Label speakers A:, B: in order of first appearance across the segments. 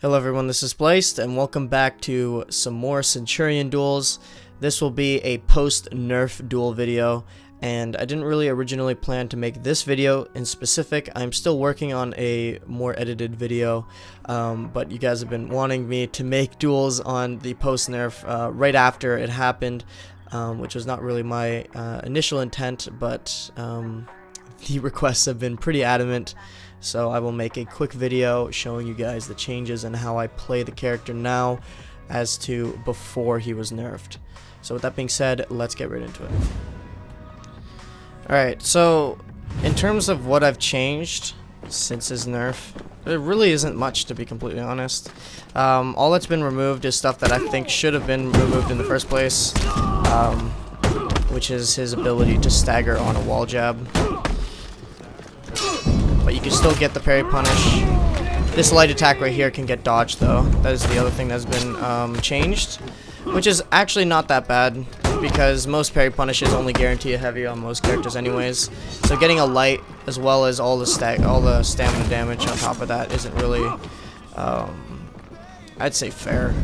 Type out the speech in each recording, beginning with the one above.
A: Hello everyone, this is Spliced, and welcome back to some more Centurion duels. This will be a post-nerf duel video, and I didn't really originally plan to make this video in specific. I'm still working on a more edited video, but you guys have been wanting me to make duels on the post-nerf right after it happened, which was not really my initial intent, but the requests have been pretty adamant. So I will make a quick video showing you guys the changes and how I play the character now as to before he was nerfed. So with that being said, let's get right into it. Alright, so in terms of what I've changed since his nerf, there really isn't much, to be completely honest. All that's been removed is stuff that I think should have been removed in the first place, which is his ability to stagger on a wall jab. But you can still get the parry punish. This light attack right here can get dodged though. That is the other thing that's been changed, which is actually not that bad because most parry punishes only guarantee a heavy on most characters anyways. So getting a light as well as all the stamina damage on top of that isn't really, I'd say, fair.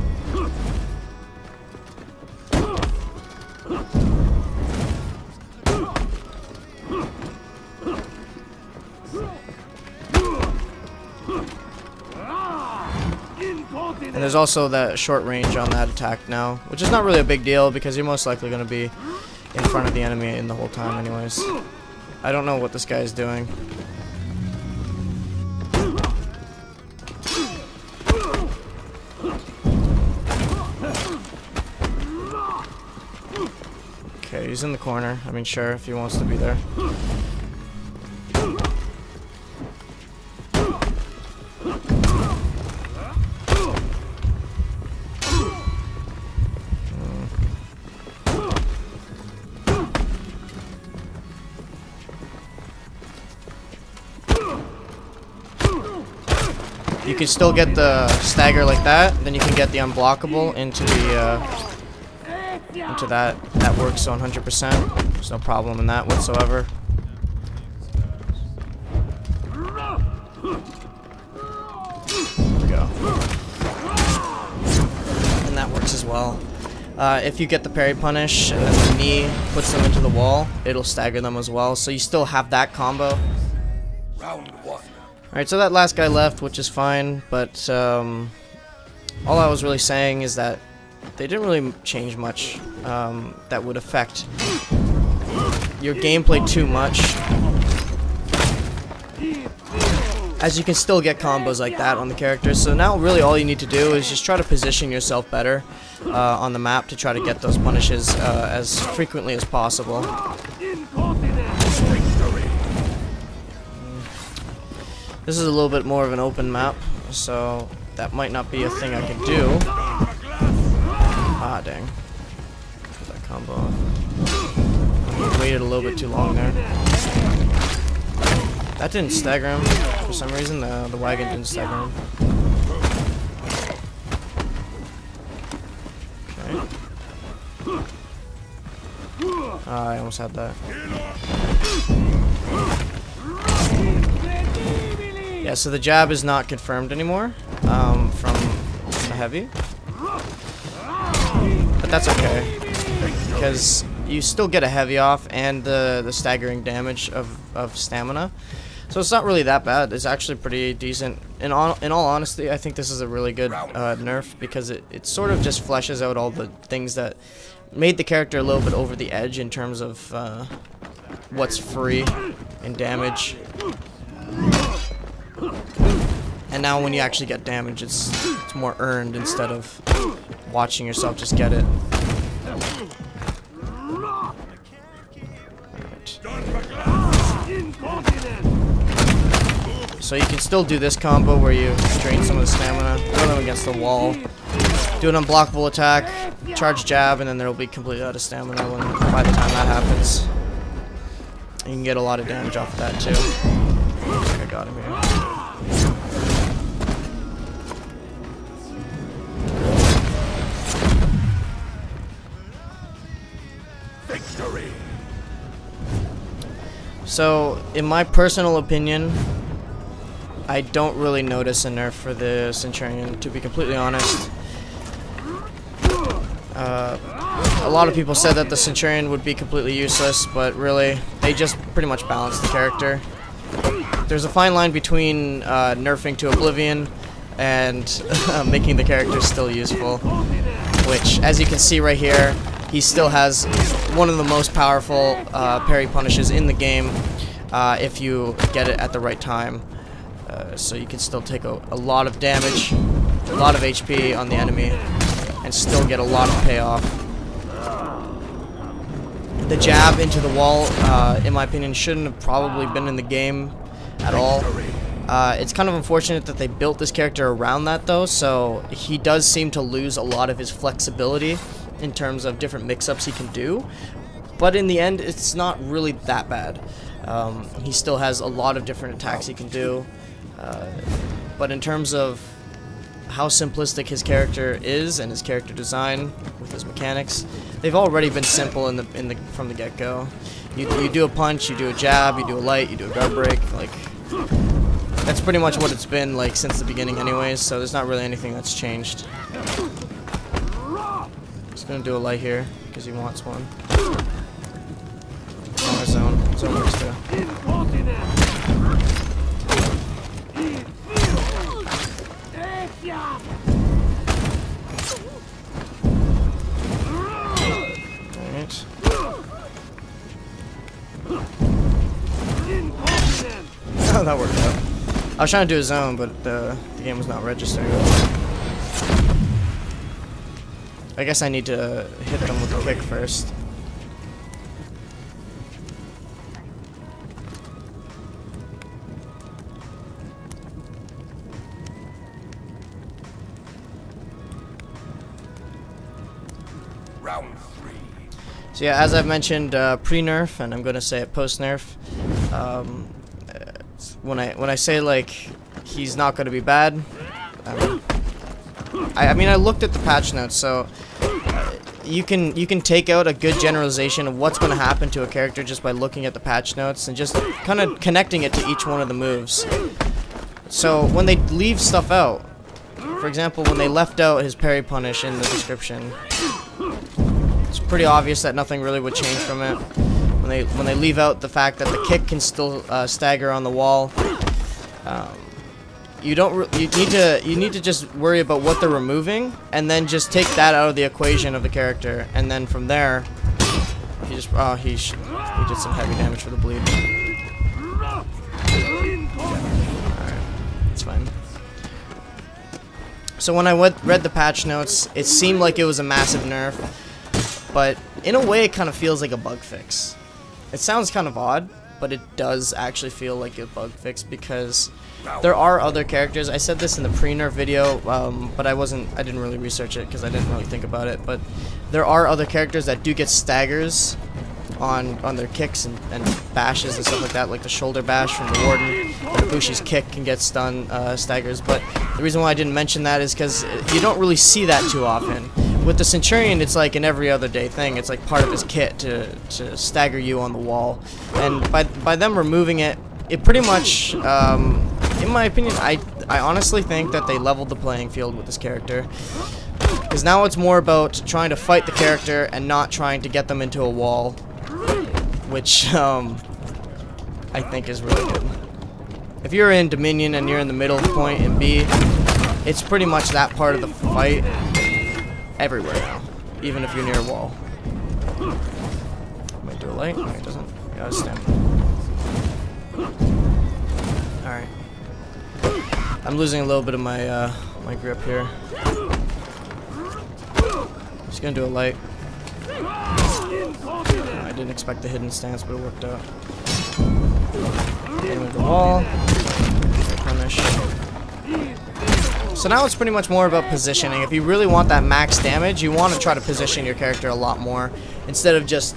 A: And there's also that short range on that attack now, which is not really a big deal because you're most likely going to be in front of the enemy in the whole time anyways. I don't know what this guy is doing. Okay, he's in the corner. I mean, sure, if he wants to be there. You can still get the stagger like that, then you can get the unblockable into the into that. That works 100%. There's no problem in that whatsoever. There we go. And that works as well. If you get the parry punish and then the knee puts them into the wall, it'll stagger them as well. So you still have that combo.
B: Round one.
A: Alright, so that last guy left, which is fine, but all I was really saying is that they didn't really change much that would affect your gameplay too much, as you can still get combos like that on the character. So now really all you need to do is just try to position yourself better on the map to try to get those punishes as frequently as possible. This is a little bit more of an open map, so that might not be a thing I can do. Ah, dang. Put that combo off. Waited a little bit too long there. That didn't stagger him. For some reason, the wagon didn't stagger him. Okay. I almost had that. Yeah, so the jab is not confirmed anymore from the heavy, but that's okay because you still get a heavy off and the staggering damage of stamina, so it's not really that bad. It's actually pretty decent. In all honesty, I think this is a really good nerf because it sort of just fleshes out all the things that made the character a little bit over the edge in terms of what's free in damage. And now when you actually get damage, it's more earned instead of watching yourself just get it. Right. So you can still do this combo where you drain some of the stamina, throw them against the wall, do an unblockable attack, charge jab, and then they'll be completely out of stamina by the time that happens. You can get a lot of damage off of that too. I think I got him here.
B: Victory.
A: So, in my personal opinion, I don't really notice a nerf for the Centurion, to be completely honest. A lot of people said that the Centurion would be completely useless, but really, they just pretty much balance the character. There's a fine line between nerfing to oblivion and making the character still useful, which, as you can see right here, he still has one of the most powerful parry punishes in the game if you get it at the right time. So you can still take a lot of damage, a lot of HP on the enemy, and still get a lot of payoff. The jab into the wall, in my opinion, shouldn't have probably been in the game at all. It's kind of unfortunate that they built this character around that, though, so he does seem to lose a lot of his flexibility in terms of different mix-ups he can do. But in the end, it's not really that bad. He still has a lot of different attacks he can do. But in terms of how simplistic his character is and his character design with his mechanics, they've already been simple from the get-go. You do a punch, you do a jab, you do a light, you do a guard break. Like, that's pretty much what it's been like since the beginning, anyways. So there's not really anything that's changed. Just gonna do a light here because he wants one. On our zone. Zone works too. Alright. Oh, that worked out. I was trying to do a zone, but the game was not registering. I guess I need to hit them with a kick first.
B: Round 3.
A: So yeah, as I've mentioned, pre-nerf, and I'm gonna say it post-nerf. When I say like he's not gonna be bad, I mean I looked at the patch notes, so you can take out a good generalization of what's gonna happen to a character just by looking at the patch notes and just kind of connecting it to each one of the moves. So when they leave stuff out, for example, when they left out his parry punish in the description, it's pretty obvious that nothing really would change from it. When they leave out the fact that the kick can still stagger on the wall, you need to just worry about what they're removing, and then just take that out of the equation of the character, and then from there, he just he did some heavy damage for the bleed. Alright, it's fine. So when I read the patch notes, it seemed like it was a massive nerf, but in a way it kind of feels like a bug fix. It sounds kind of odd, but it does actually feel like a bug fix because there are other characters. I said this in the pre-nerf video, but I didn't really research it because I didn't really think about it, but there are other characters that do get staggers on their kicks and bashes and stuff like that, like the shoulder bash from the Warden, or Ibushi's kick can get stun staggers. But the reason why I didn't mention that is because you don't really see that too often. With the Centurion, it's like an every other day thing. It's like part of his kit to stagger you on the wall. And by them removing it, it pretty much, in my opinion, I honestly think that they leveled the playing field with this character. Because now it's more about trying to fight the character and not trying to get them into a wall, which I think is really good. If you're in Dominion and you're in the middle point in B, it's pretty much that part of the fight everywhere now, even if you're near a wall. Might do a light. No, it doesn't. Yeah, it's stamina. Alright. I'm losing a little bit of my my grip here. Just gonna do a light. I didn't expect the hidden stance, but it worked out. Getting with the wall. Punish. So now it's pretty much more about positioning. If you really want that max damage, you want to try to position your character a lot more instead of just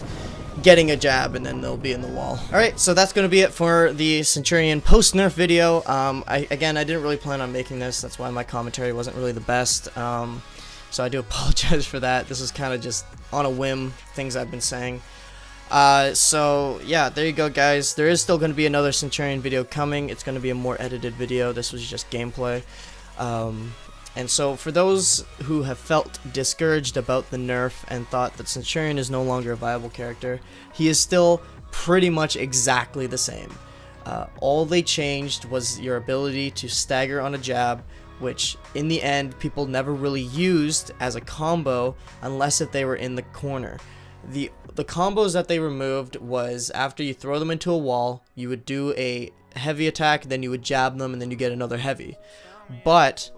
A: getting a jab and then they'll be in the wall. Alright, so that's going to be it for the Centurion post-nerf video. Again, I didn't really plan on making this. That's why my commentary wasn't really the best. So I do apologize for that. This is kind of just on a whim, things I've been saying. So yeah, there you go, guys. There is still going to be another Centurion video coming. It's going to be a more edited video. This was just gameplay. And so for those who have felt discouraged about the nerf and thought that Centurion is no longer a viable character, he is still pretty much exactly the same. All they changed was your ability to stagger on a jab, which in the end people never really used as a combo unless if they were in the corner. The combos that they removed was after you throw them into a wall, you would do a heavy attack, then you would jab them, and then you get another heavy. But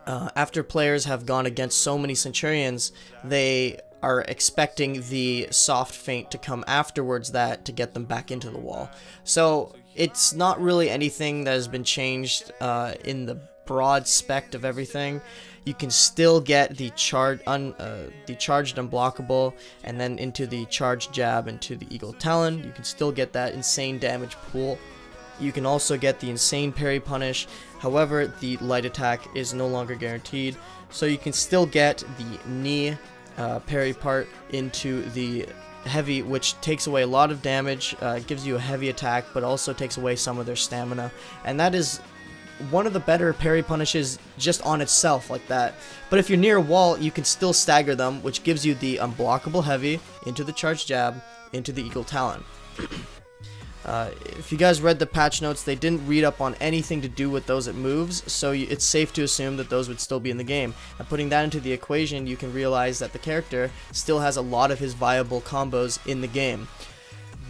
A: after players have gone against so many Centurions, they are expecting the soft feint to come afterwards that to get them back into the wall. So it's not really anything that has been changed in the broad spec of everything. You can still get the charged unblockable and then into the charged jab into the Eagle Talon. You can still get that insane damage pool. You can also get the insane parry punish. However, the light attack is no longer guaranteed, so you can still get the knee parry part into the heavy, which takes away a lot of damage, gives you a heavy attack, but also takes away some of their stamina, and that is one of the better parry punishes just on itself like that. But if you're near a wall, you can still stagger them, which gives you the unblockable heavy into the charged jab into the Eagle Talon. If you guys read the patch notes, they didn't read up on anything to do with those moves, so it's safe to assume that those would still be in the game. And putting that into the equation, you can realize that the character still has a lot of his viable combos in the game.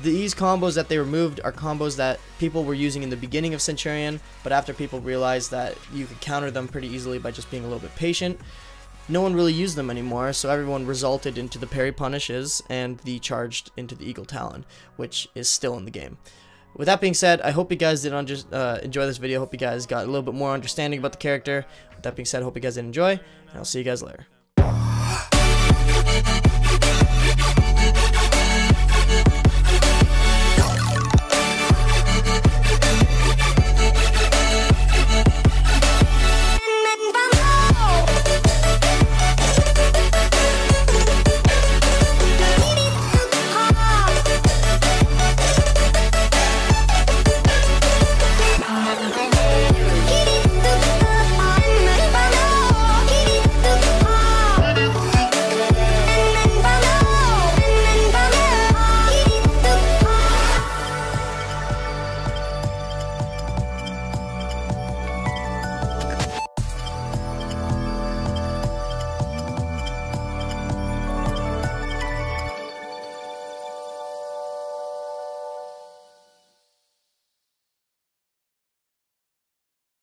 A: These combos that they removed are combos that people were using in the beginning of Centurion, but after people realized that you could counter them pretty easily by just being a little bit patient, no one really used them anymore, so everyone resulted into the parry punishes and the charged into the Eagle Talon, which is still in the game. With that being said, I hope you guys did enjoy this video. I hope you guys got a little bit more understanding about the character. With that being said, I hope you guys did enjoy, and I'll see you guys later.